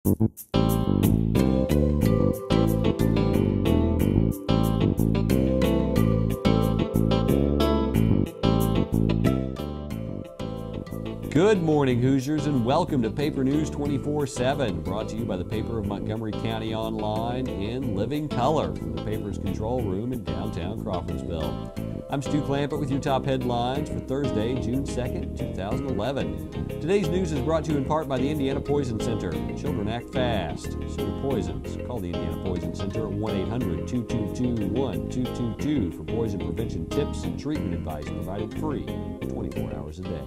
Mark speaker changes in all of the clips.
Speaker 1: Good morning, Hoosiers, and welcome to Paper News 24/7, brought to you by the Paper of Montgomery County Online in living color from the paper's control room in downtown Crawfordsville. I'm Stu Clampett with your top headlines for Thursday, June 2nd, 2011. Today's news is brought to you in part by the Indiana Poison Center. Children act fast, so do poisons. Call the Indiana Poison Center at 1-800-222-1222 for poison prevention tips and treatment advice provided free 24 hours a day.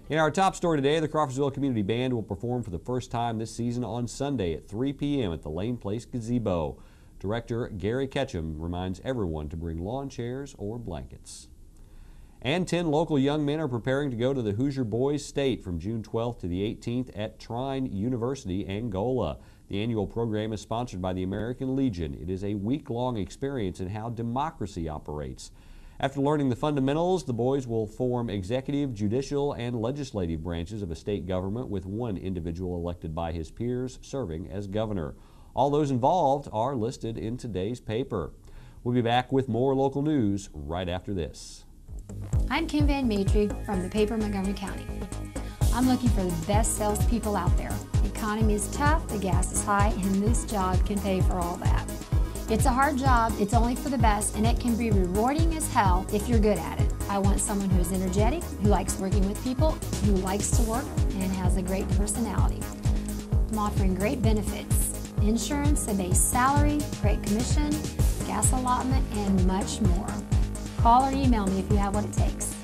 Speaker 1: In our top story today, the Crawfordsville Community Band will perform for the first time this season on Sunday at 3 p.m. at the Lane Place Gazebo. Director Gary Ketchum reminds everyone to bring lawn chairs or blankets. And 10 local young men are preparing to go to the Hoosier Boys State from June 12th to the 18th at Trine University, Angola. The annual program is sponsored by the American Legion. It is a week-long experience in how democracy operates. After learning the fundamentals, the boys will form executive, judicial, and legislative branches of a state government with one individual elected by his peers serving as governor. All those involved are listed in today's paper. We'll be back with more local news right after this.
Speaker 2: I'm Kim Van Matry from the Paper Montgomery County. I'm looking for the best salespeople out there. The economy is tough, the gas is high, and this job can pay for all that. It's a hard job, it's only for the best, and it can be rewarding as hell if you're good at it. I want someone who's energetic, who likes working with people, who likes to work, and has a great personality. I'm offering great benefits, insurance, a base salary, great commission, gas allotment, and much more. Call or email me if you have what it takes.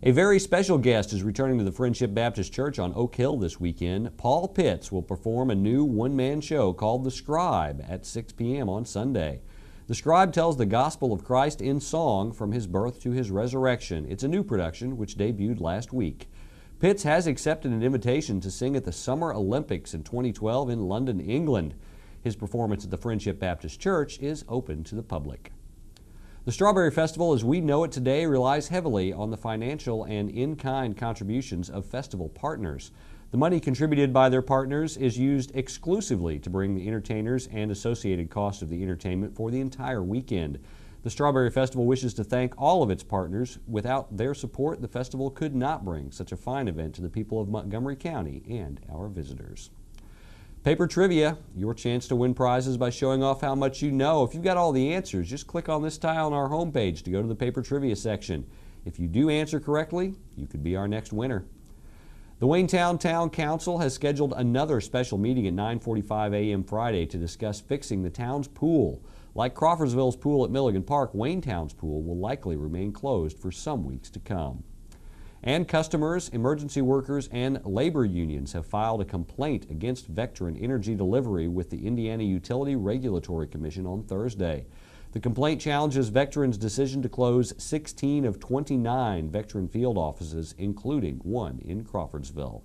Speaker 1: A very special guest is returning to the Friendship Baptist Church on Oak Hill this weekend. Paul Pitts will perform a new one-man show called The Scribe at 6 p.m. on Sunday. The Scribe tells the gospel of Christ in song from his birth to his resurrection. It's a new production which debuted last week. Pitts has accepted an invitation to sing at the Summer Olympics in 2012 in London, England. His performance at the Friendship Baptist Church is open to the public. The Strawberry Festival as we know it today relies heavily on the financial and in-kind contributions of festival partners. The money contributed by their partners is used exclusively to bring the entertainers and associated costs of the entertainment for the entire weekend. The Strawberry Festival wishes to thank all of its partners. Without their support, the festival could not bring such a fine event to the people of Montgomery County and our visitors. Paper Trivia, your chance to win prizes by showing off how much you know. If you've got all the answers, just click on this tile on our homepage to go to the Paper Trivia section. If you do answer correctly, you could be our next winner. The Waynetown Town Council has scheduled another special meeting at 9:45 a.m. Friday to discuss fixing the town's pool. Like Crawfordsville's pool at Milligan Park, Waynetown's pool will likely remain closed for some weeks to come. And customers, emergency workers, and labor unions have filed a complaint against Vectren Energy Delivery with the Indiana Utility Regulatory Commission on Thursday. The complaint challenges Vectren's decision to close 16 of 29 Vectren field offices, including one in Crawfordsville.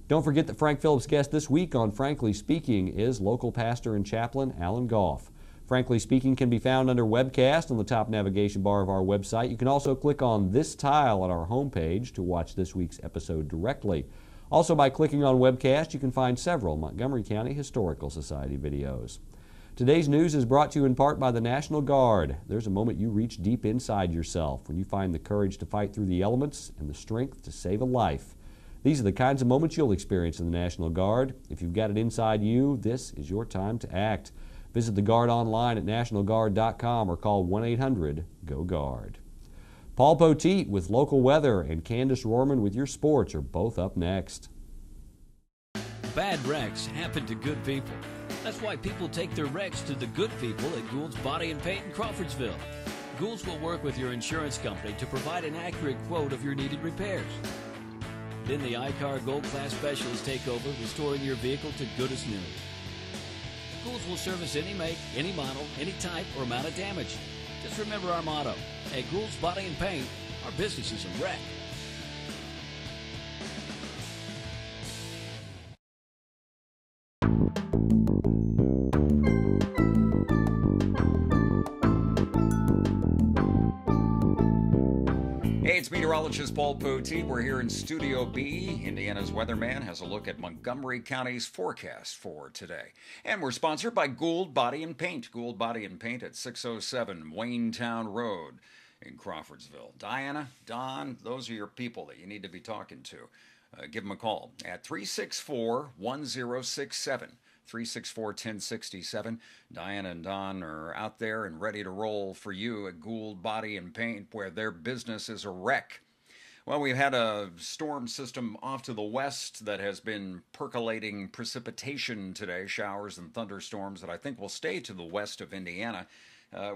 Speaker 1: Don't forget that Frank Phillips' guest this week on Frankly Speaking is local pastor and chaplain Alan Goff. Frankly Speaking can be found under webcast on the top navigation bar of our website. You can also click on this tile on our homepage to watch this week's episode directly. Also, by clicking on webcast, you can find several Montgomery County Historical Society videos. Today's news is brought to you in part by the National Guard. There's a moment you reach deep inside yourself when you find the courage to fight through the elements and the strength to save a life. These are the kinds of moments you'll experience in the National Guard. If you've got it inside you, this is your time to act. Visit the Guard online at nationalguard.com or call 1-800-GO-GUARD. Paul Poteet with local weather and Candace Rohrman with your sports are both up next.
Speaker 3: Bad wrecks happen to good people. That's why people take their wrecks to the good people at Gould's Body and Paint in Crawfordsville. Gould's will work with your insurance company to provide an accurate quote of your needed repairs. Then the iCar Gold Class Specialists take over, restoring your vehicle to good as new. Gould's will service any make, any model, any type, or amount of damage. Just remember our motto, at Gould's Body and Paint, our business is a wreck.
Speaker 4: Hey, it's meteorologist Paul Poteet. We're here in Studio B. Indiana's weatherman has a look at Montgomery County's forecast for today. And we're sponsored by Gould Body and Paint. Gould Body and Paint at 607 Waynetown Road in Crawfordsville. Diana, Don, those are your people that you need to be talking to. Give them a call at 364-1067. 364-1067. Diana and Don are out there and ready to roll for you at Gould Body and Paint, where their business is a wreck. Well, we've had a storm system off to the west that has been percolating precipitation today, showers and thunderstorms that I think will stay to the west of Indiana.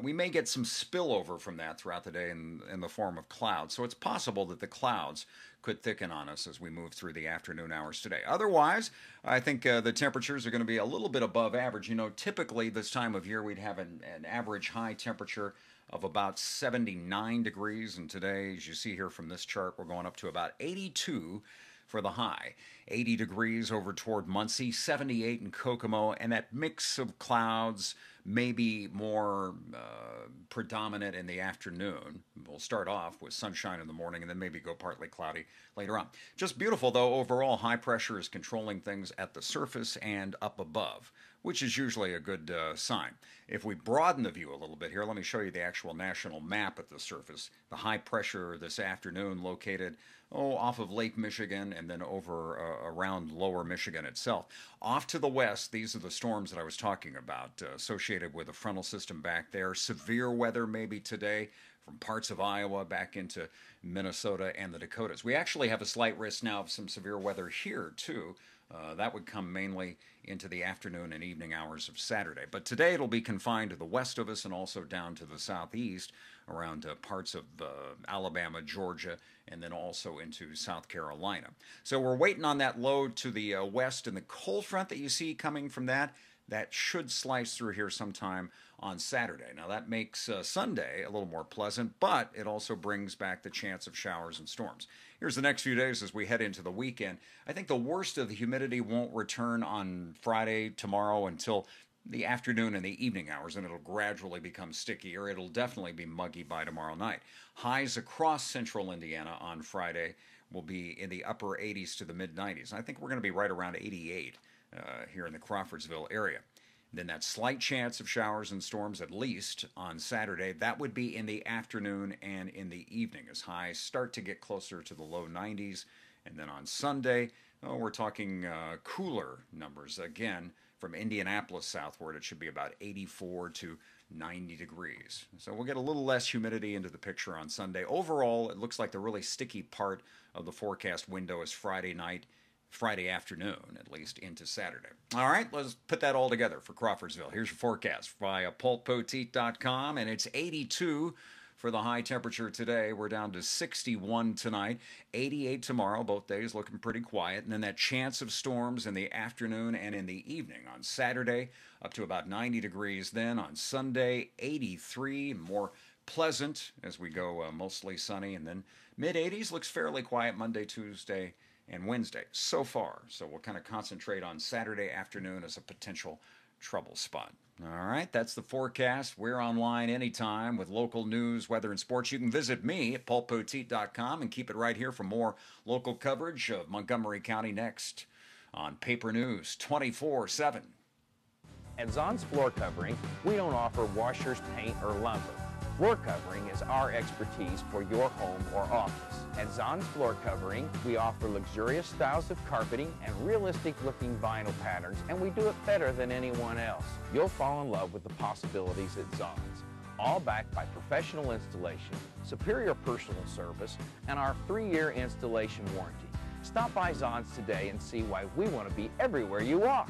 Speaker 4: We may get some spillover from that throughout the day in the form of clouds. So it's possible that the clouds could thicken on us as we move through the afternoon hours today. Otherwise, I think the temperatures are going to be a little bit above average. You know, typically this time of year we'd have an average high temperature of about 79 degrees. And today, as you see here from this chart, we're going up to about 82 for the high. 80 degrees over toward Muncie, 78 in Kokomo, and that mix of clouds may be more predominant in the afternoon. We'll start off with sunshine in the morning and then maybe go partly cloudy later on. Just beautiful, though. Overall, high pressure is controlling things at the surface and up above, which is usually a good sign. If we broaden the view a little bit here, let me show you the actual national map at the surface. The high pressure this afternoon located off of Lake Michigan and then over around lower Michigan itself. Off to the west, these are the storms that I was talking about associated with a frontal system back there. Severe weather maybe today from parts of Iowa back into Minnesota and the Dakotas. We actually have a slight risk now of some severe weather here too. That would come mainly into the afternoon and evening hours of Saturday. But today it'll be confined to the west of us and also down to the southeast around parts of Alabama, Georgia, and then also into South Carolina. So we're waiting on that low to the west, and the cold front that you see coming from that should slice through here sometime on Saturday. Now that makes Sunday a little more pleasant, but it also brings back the chance of showers and storms. Here's the next few days as we head into the weekend. I think the worst of the humidity won't return on Friday, tomorrow, until the afternoon and the evening hours, and it'll gradually become sticky, or it'll definitely be muggy by tomorrow night. Highs across central Indiana on Friday will be in the upper 80s to the mid-90s. I think we're going to be right around 88 here in the Crawfordsville area. Then that slight chance of showers and storms, at least on Saturday, that would be in the afternoon and in the evening as highs start to get closer to the low 90s. And then on Sunday, we're talking cooler numbers again. From Indianapolis southward, it should be about 84 to 90 degrees. So we'll get a little less humidity into the picture on Sunday. Overall, it looks like the really sticky part of the forecast window is Friday night, Friday afternoon, at least into Saturday. All right, let's put that all together for Crawfordsville. Here's your forecast via paulpoteet.com, and it's 82 for the high temperature today. We're down to 61 tonight, 88 tomorrow, both days looking pretty quiet. And then that chance of storms in the afternoon and in the evening. On Saturday, up to about 90 degrees. Then on Sunday, 83, more pleasant as we go mostly sunny. And then mid-80s looks fairly quiet Monday, Tuesday, and Wednesday so far. So we'll kind of concentrate on Saturday afternoon as a potential trouble spot. All right, that's the forecast. We're online anytime with local news, weather, and sports. You can visit me at paulpoteet.com and keep it right here for more local coverage of Montgomery County next on Paper News 24/7.
Speaker 5: At Zon's Floor Covering, we don't offer washers, paint, or lumber. Floor covering is our expertise for your home or office. At Zon's Floor Covering, we offer luxurious styles of carpeting and realistic-looking vinyl patterns, and we do it better than anyone else. You'll fall in love with the possibilities at Zon's, all backed by professional installation, superior personal service, and our 3-year installation warranty. Stop by Zon's today and see why we want to be everywhere you are.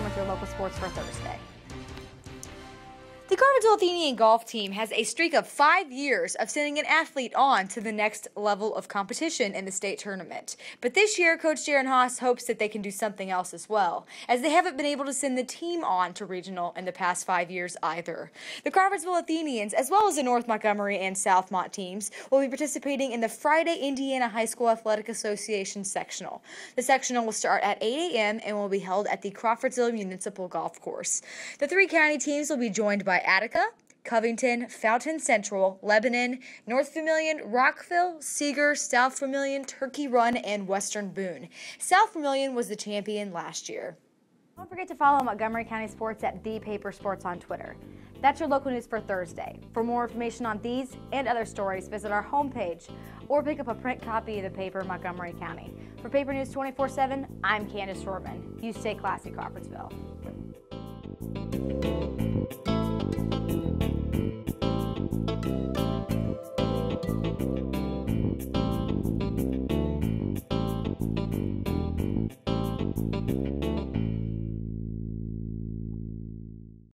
Speaker 6: With your local sports for Thursday. The Crawfordsville Athenian golf team has a streak of 5 years of sending an athlete on to the next level of competition in the state tournament. But this year, Coach Jaron Haas hopes that they can do something else as well, as they haven't been able to send the team on to regional in the past 5 years either. The Crawfordsville Athenians, as well as the North Montgomery and Southmont teams, will be participating in the Friday Indiana High School Athletic Association sectional. The sectional will start at 8 a.m. and will be held at the Crawfordsville Municipal Golf Course. The 3 county teams will be joined by Attica, Covington, Fountain Central, Lebanon, North Vermilion, Rockville, Seeger, South Vermilion, Turkey Run, and Western Boone. South Vermilion was the champion last year.
Speaker 7: Don't forget to follow Montgomery County Sports at The Paper Sports on Twitter. That's your local news for Thursday. For more information on these and other stories, visit our homepage or pick up a print copy of the paper Montgomery County. For Paper News 24/7, I'm Candace Shortman. You stay classy, Crawfordsville.